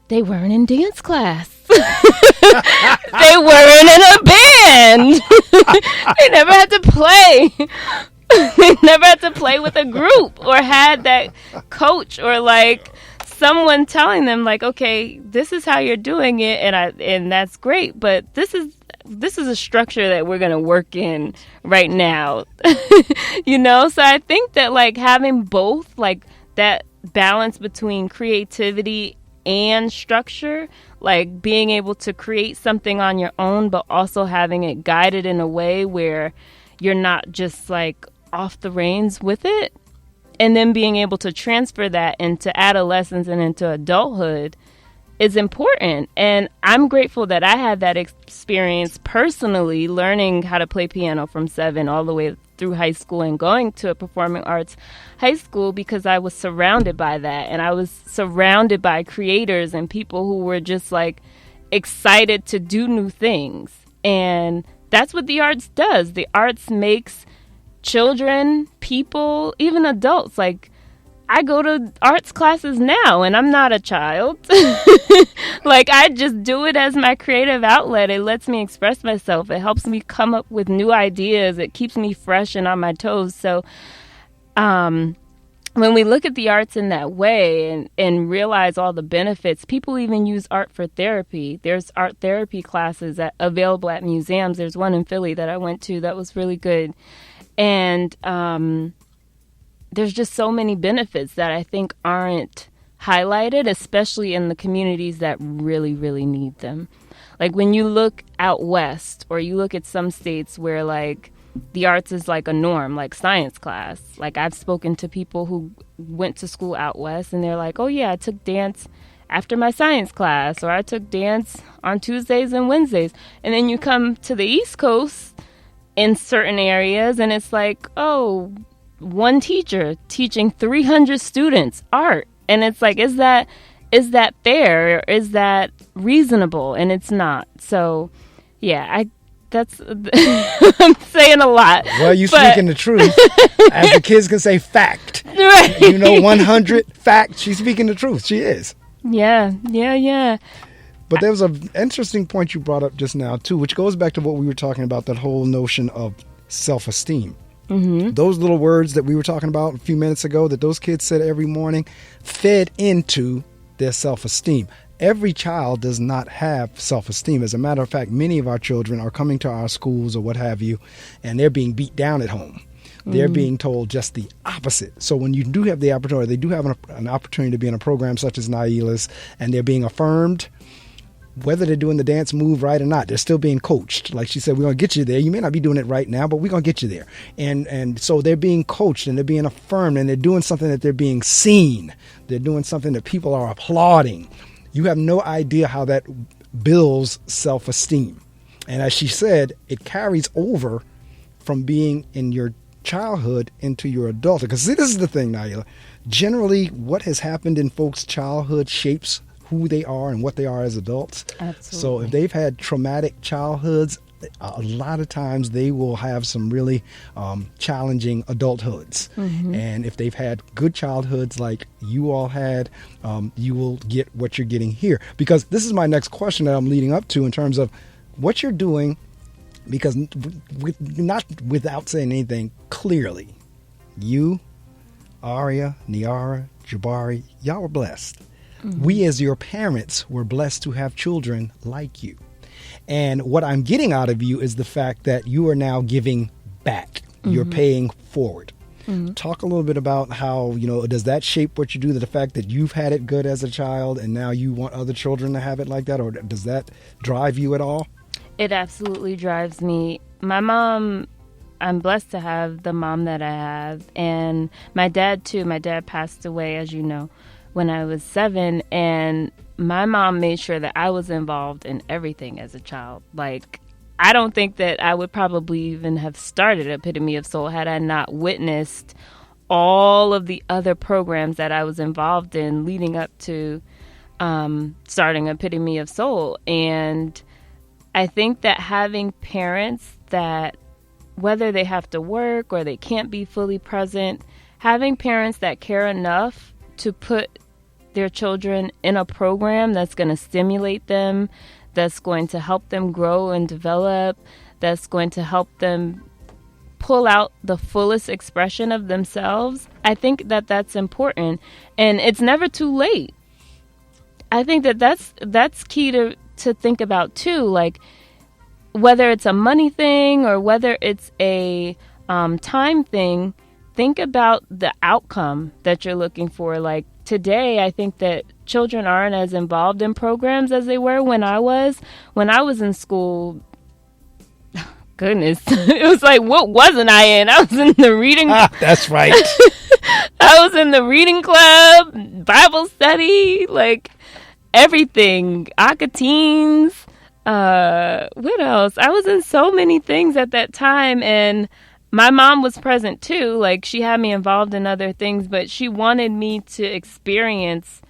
They weren't in dance class. They weren't in a band. They never had to play. They never had to play with a group or had that coach or like someone telling them like, okay, this is how you're doing it, and that's great, but this is a structure that we're going to work in right now. You know, so I think that like having both, like that balance between creativity and structure, like being able to create something on your own, but also having it guided in a way where you're not just like off the reins with it, and then being able to transfer that into adolescence and into adulthood is important. And I'm grateful that I had that experience personally, learning how to play piano from 7 all the way through high school and going to a performing arts high school, because I was surrounded by that. And I was surrounded by creators and people who were just like excited to do new things. And that's what the arts does. The arts makes children, people, even adults. Like, I go to arts classes now and I'm not a child. Like, I just do it as my creative outlet. It lets me express myself. It helps me come up with new ideas. It keeps me fresh and on my toes. So when we look at the arts in that way and realize all the benefits, people even use art for therapy. There's art therapy classes available at museums. There's one in Philly that I went to that was really good. And there's just so many benefits that I think aren't highlighted, especially in the communities that really, really need them. Like when you look out west, or you look at some states where like the arts is like a norm, like science class. Like I've spoken to people who went to school out west and they're like, oh yeah, I took dance after my science class, or I took dance on Tuesdays and Wednesdays. And then you come to the East Coast in certain areas and it's like, oh, one teacher teaching 300 students art. And it's like, is that fair? Or is that reasonable? And it's not. So yeah, that's I'm saying a lot. Well, you speaking the truth. As the kids can say, fact. Right. You know, 100 fact. She's speaking the truth. She is. Yeah. But there was an interesting point you brought up just now, too, which goes back to what we were talking about, that whole notion of self-esteem. Mm-hmm. Those little words that we were talking about a few minutes ago that those kids said every morning fed into their self-esteem. Every child does not have self-esteem. As a matter of fact, many of our children are coming to our schools or what have you, and they're being beat down at home. They're being told just the opposite. So when you do have the opportunity, they do have an opportunity to be in a program such as Nailah's, and they're being affirmed, whether they're doing the dance move right or not. They're still being coached. Like she said, we're going to get you there. You may not be doing it right now, but we're going to get you there. And so they're being coached and they're being affirmed and they're doing something that they're being seen. They're doing something that people are applauding. You have no idea how that builds self-esteem. And as she said, it carries over from being in your childhood into your adulthood. Because this is the thing, Nailah. Generally, what has happened in folks' childhood shapes who they are and what they are as adults. Absolutely. So if they've had traumatic childhoods, a lot of times they will have some really challenging adulthoods. Mm-hmm. And if they've had good childhoods like you all had, you will get what you're getting here. Because this is my next question that I'm leading up to in terms of what you're doing, because not without saying anything clearly, you, Aria, Niara, Jabari, y'all were blessed. Mm-hmm. We as your parents were blessed to have children like you. And what I'm getting out of you is the fact that you are now giving back. Mm-hmm. You're paying forward. Mm-hmm. Talk a little bit about how, does that shape what you do, the fact that you've had it good as a child and now you want other children to have it like that? Or does that drive you at all? It absolutely drives me. My mom, I'm blessed to have the mom that I have. And my dad, too. My dad passed away, as you know, when I was 7. And my mom made sure that I was involved in everything as a child. Like, I don't think that I would probably even have started Epitome of Soul had I not witnessed all of the other programs that I was involved in leading up to starting Epitome of Soul. And I think that having parents that, whether they have to work or they can't be fully present, having parents that care enough to put their children in a program that's going to stimulate them, that's going to help them grow and develop, that's going to help them pull out the fullest expression of themselves, I think that that's important. And it's never too late. I think that that's key to think about too. Like, whether it's a money thing or whether it's a time thing, think about the outcome that you're looking for. Like, today, I think that children aren't as involved in programs as they were when I was. When I was in school, goodness, it was like, what wasn't I in? I was in the reading. That's right. I was in the reading club, Bible study, like everything, Akateens. What else? I was in so many things at that time, and my mom was present too. Like, she had me involved in other things, but she wanted me to experience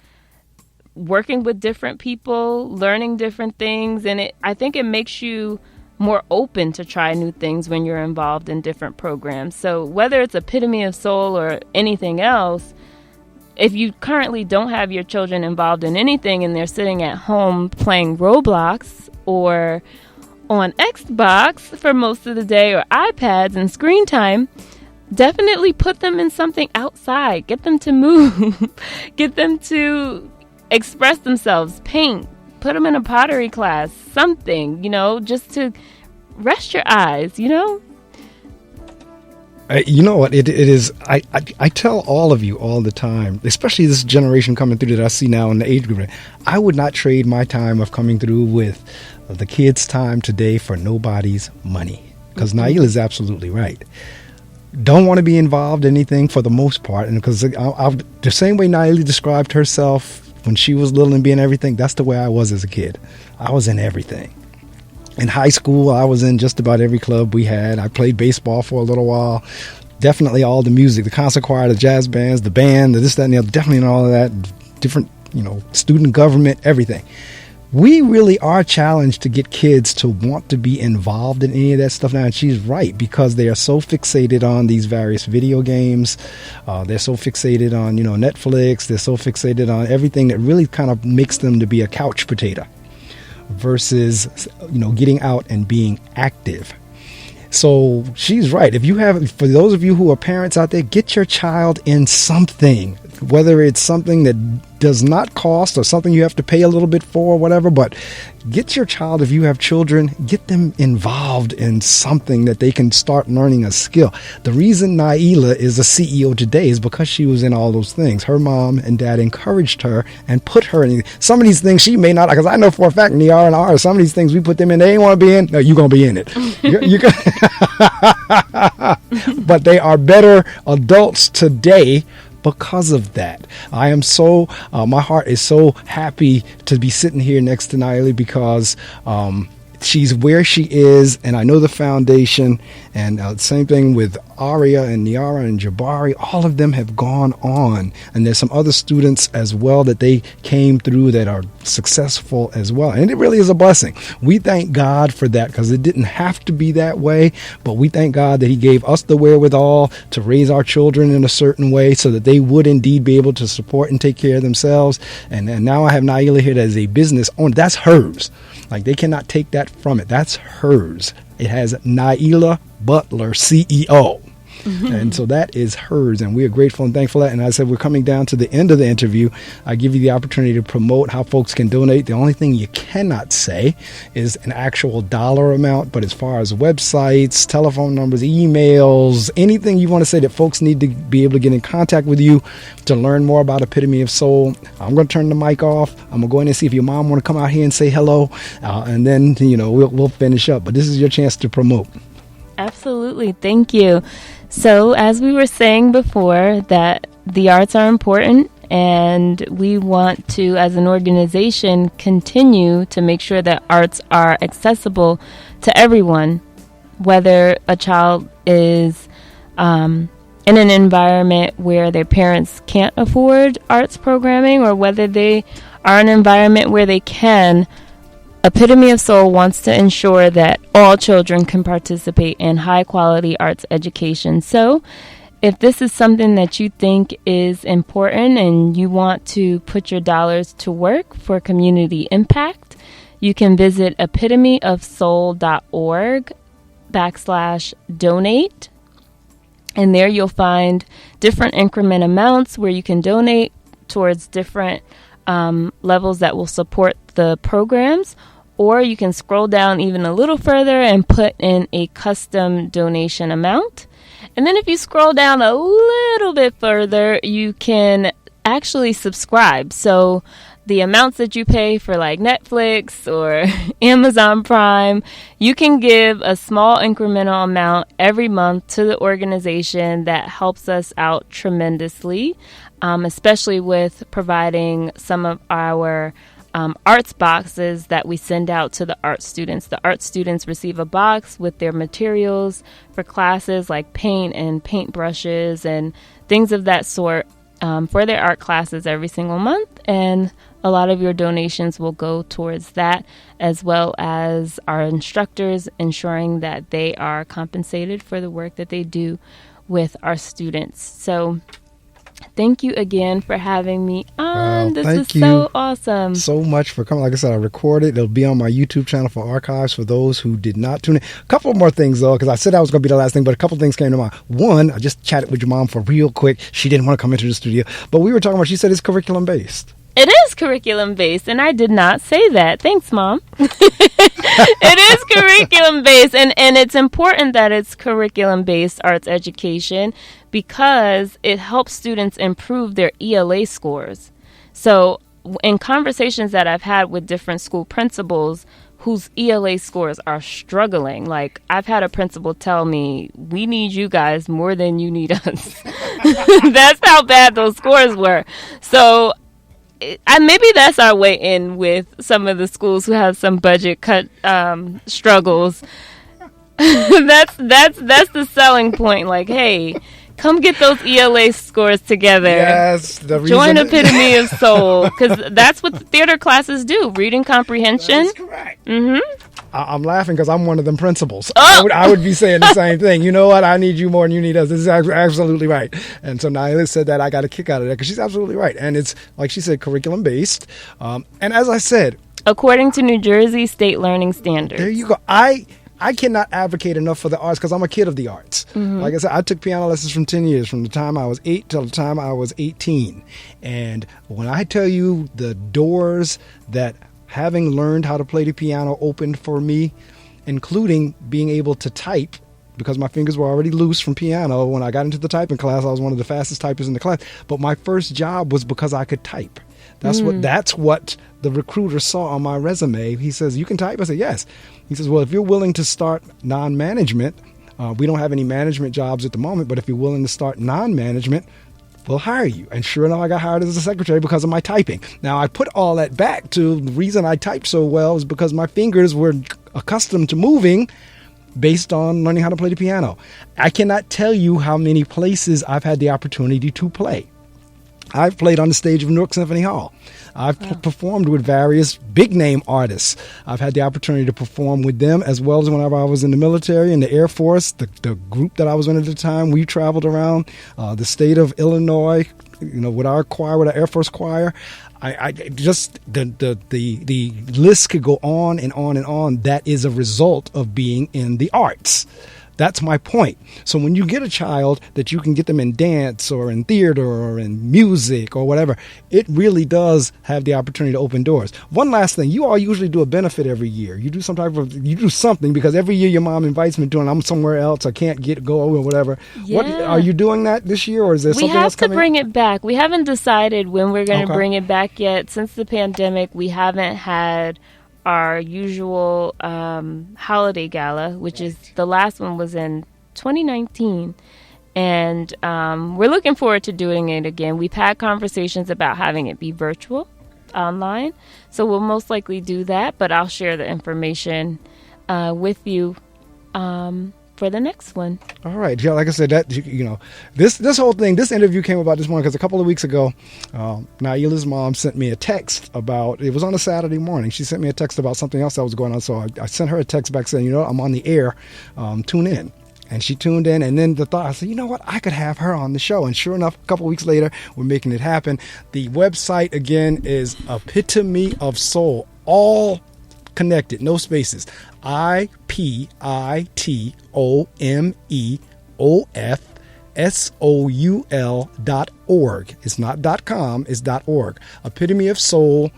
working with different people, learning different things. And I think it makes you more open to try new things when you're involved in different programs. So whether it's Epitome of Soul or anything else, if you currently don't have your children involved in anything and they're sitting at home playing Roblox or on Xbox for most of the day or iPads and screen time, definitely put them in something outside. Get them to move. Get them to express themselves, paint, put them in a pottery class, something, just to rest your eyes, You know what? It is. I tell all of you all the time, especially this generation coming through that I see now in the age group. I would not trade my time of coming through with the kids' time today for nobody's money. Because Nailah is absolutely right. Don't want to be involved in anything for the most part. And because the same way Nailah described herself when she was little and being everything, that's the way I was as a kid. I was in everything. In high school, I was in just about every club we had. I played baseball for a little while. Definitely all the music, the concert choir, the jazz bands, the band, the this, that, and the other. Definitely in all of that. Different, student government, everything. We really are challenged to get kids to want to be involved in any of that stuff now. And she's right, because they are so fixated on these various video games. They're so fixated on, Netflix. They're so fixated on everything that really kind of makes them to be a couch potato versus, getting out and being active. So she's right. For those of you who are parents out there, get your child in something. whether it's something that does not cost or something you have to pay a little bit for or whatever, but get your child, if you have children, get them involved in something that they can start learning a skill. The reason Nailah is a CEO today is because she was in all those things. Her mom and dad encouraged her and put her in some of these things she may not, because I know for a fact Nailah and I, some of these things we put them in, they ain't want to be in. No, you're going to be in it. But they are better adults today because of that. I am so, my heart is so happy to be sitting here next to Nailah because she's where she is, and I know the foundation, and same thing with Aria and Niara and Jabari. All of them have gone on, and there's some other students as well that they came through that are successful as well, and it really is a blessing. We thank God for that because it didn't have to be that way, but we thank God that he gave us the wherewithal to raise our children in a certain way so that they would indeed be able to support and take care of themselves. And now I have Nailah here that is a business owner. That's hers. Like, they cannot take that from it. That's hers. It has Naila Butler, CEO. Mm-hmm. And so that is hers, and we are grateful and thankful for that. And as I said, we're coming down to the end of the interview. I give you the opportunity to promote how folks can donate. The only thing you cannot say is an actual dollar amount, but as far as websites, telephone numbers, emails, anything you want to say that folks need to be able to get in contact with you to learn more about Epitome of Soul, I'm going to turn the mic off. I'm going to go in and see if your mom want to come out here and say hello, and then we'll finish up. But this is your chance to promote. Absolutely. Thank you. So, as we were saying before, that the arts are important, and we want to, as an organization, continue to make sure that arts are accessible to everyone, whether a child is in an environment where their parents can't afford arts programming, or whether they are in an environment where they can. Epitome of Soul wants to ensure that all children can participate in high-quality arts education. So, if this is something that you think is important and you want to put your dollars to work for community impact, you can visit epitomeofsoul.org/donate. And there you'll find different increment amounts where you can donate towards different levels that will support the programs. Or you can scroll down even a little further and put in a custom donation amount. And then if you scroll down a little bit further, you can actually subscribe. So the amounts that you pay for like Netflix or Amazon Prime, you can give a small incremental amount every month to the organization that helps us out tremendously, especially with providing some of our arts boxes that we send out to the art students. The art students receive a box with their materials for classes like paint and paint brushes and things of that sort for their art classes every single month. And a lot of your donations will go towards that, as well as our instructors ensuring that they are compensated for the work that they do with our students. So thank you again for having me on. This was so awesome. So much for coming. Like I said, I recorded. It'll be on my YouTube channel for archives for those who did not tune in. A couple more things, though, because I said that was going to be the last thing, but a couple things came to mind. One, I just chatted with your mom for real quick. She didn't want to come into the studio, but we were talking about, she said it's curriculum-based. It is curriculum-based, and I did not say that. Thanks, Mom. It is curriculum-based, and it's important that it's curriculum-based arts education because it helps students improve their ELA scores. So in conversations that I've had with different school principals whose ELA scores are struggling, like I've had a principal tell me, we need you guys more than you need us. That's how bad those scores were. So maybe that's our way in with some of the schools who have some budget cut struggles. That's the selling point. Like, hey, come get those ELA scores together. Yes, join Epitome of Soul, because that's what the theater classes do. Reading comprehension. That's correct. Mm-hmm. I'm laughing because I'm one of them principals. Oh! I would be saying the same thing. You know what? I need you more than you need us. This is absolutely right. And so Naila said that. I got a kick out of that because she's absolutely right. And it's, like she said, curriculum-based. And as I said, according to New Jersey State Learning Standards. There you go. I cannot advocate enough for the arts because I'm a kid of the arts. Like I said, I took piano lessons from 10 years, from the time I was 8 till the time I was 18. And when I tell you the doors that having learned how to play the piano opened for me, including being able to type, because my fingers were already loose from piano. When I got into the typing class, I was one of the fastest typers in the class. But my first job was because I could type. That's what the recruiter saw on my resume. He says, "You can type?" I said, "Yes." He says, "Well, if you're willing to start non-management, we don't have any management jobs at the moment, but if you're willing to start non-management, we'll hire you." And sure enough, I got hired as a secretary because of my typing. Now, I put all that back to the reason I typed so well is because my fingers were accustomed to moving based on learning how to play the piano. I cannot tell you how many places I've had the opportunity to play. I've played on the stage of Newark Symphony Hall. I've performed with various big-name artists. I've had the opportunity to perform with them, as well as whenever I was in the military, in the Air Force, the group that I was in at the time. We traveled around the state of Illinois, with our choir, with our Air Force choir. I just the list could go on and on and on. That is a result of being in the arts. That's my point. So when you get a child that you can get them in dance or in theater or in music or whatever, it really does have the opportunity to open doors. One last thing, you all usually do a benefit every year. You do you do something because every year your mom invites me to, and I'm somewhere else, I can't go or whatever. Yeah. What are you doing that this year, or is there something else coming? We have to bring it back. We haven't decided when we're going to bring it back yet. Since the pandemic, we haven't had our usual holiday gala, which is the last one was in 2019. And we're looking forward to doing it again. We've had conversations about having it be virtual, online. So we'll most likely do that, but I'll share the information with you for the next one. All right. Yeah, like I said, that this whole thing, this interview came about this morning because a couple of weeks ago, Nailah's mom sent me a text about, it was on a Saturday morning. She sent me a text about something else that was going on. So I sent her a text back saying, I'm on the air, tune in. And she tuned in, and then I said, you know what, I could have her on the show. And sure enough, a couple of weeks later, we're making it happen. The website, again, is Epitome of Soul, all connected, no spaces. IPITOMEOFSOUL.org. It's not .com, it's .org. Epitomeofsoul.org.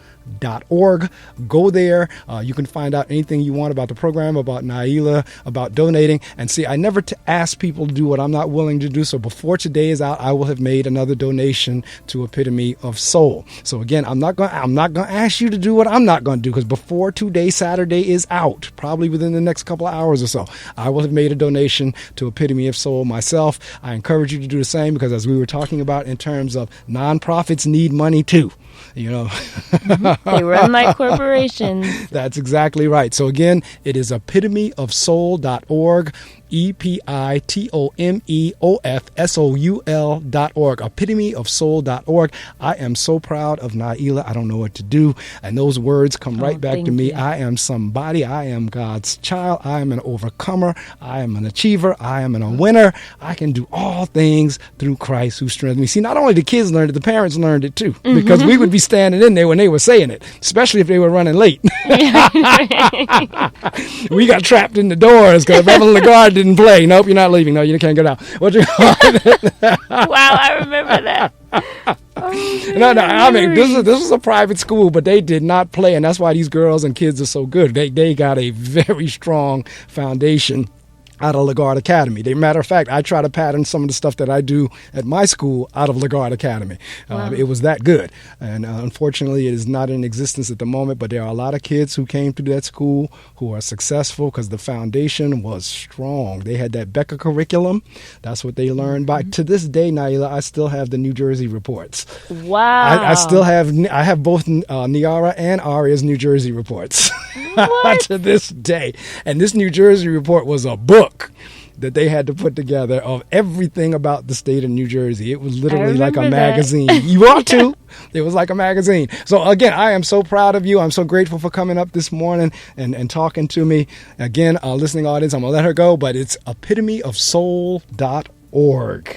Go there. You can find out anything you want about the program, about Nailah, about donating. And see, I never ask people to do what I'm not willing to do. So before today is out, I will have made another donation to Epitome of Soul. So again, I'm not going to ask you to do what I'm not going to do, because before today, Saturday is out, probably within the next couple of hours or so, I will have made a donation to Epitome of Soul myself. I encourage you to do the same, because as we were talking about in terms of nonprofits need money too. They run like corporations. That's exactly right. So again, it is epitomeofsoul.org. EPITOMEOFSOUL.org. Epitomeofsoul.org. I am so proud of Nailah. I don't know what to do. And those words come right back to me. You. I am somebody. I am God's child. I am an overcomer. I am an achiever. I am a winner. I can do all things through Christ who strengthens me. See, not only the kids learned it, the parents learned it too. Because we would be standing in there when they were saying it, especially if they were running late. We got trapped in the doors because Reverend Lagarde didn't play. Nope, you're not leaving. No, you can't get out. What you call it? Wow, I remember that. No, I mean, this was a private school, but they did not play, and that's why these girls and kids are so good. They got a very strong foundation out of Lagarde Academy. Matter of fact, I try to pattern some of the stuff that I do at my school out of Lagarde Academy. Wow. It was that good. And unfortunately, it is not in existence at the moment, but there are a lot of kids who came through that school who are successful because the foundation was strong. They had that Becker curriculum. That's what they learned by. To this day, Nailah, I still have the New Jersey reports. Wow. I have both Niara and Aria's New Jersey reports to this day. And this New Jersey report was a book that they had to put together of everything about the state of New Jersey. It was literally like a magazine. You ought to. It was like a magazine. So again, I am so proud of you. I'm so grateful for coming up this morning and talking to me. Again, our listening audience, I'm going to let her go, but it's epitomeofsoul.org.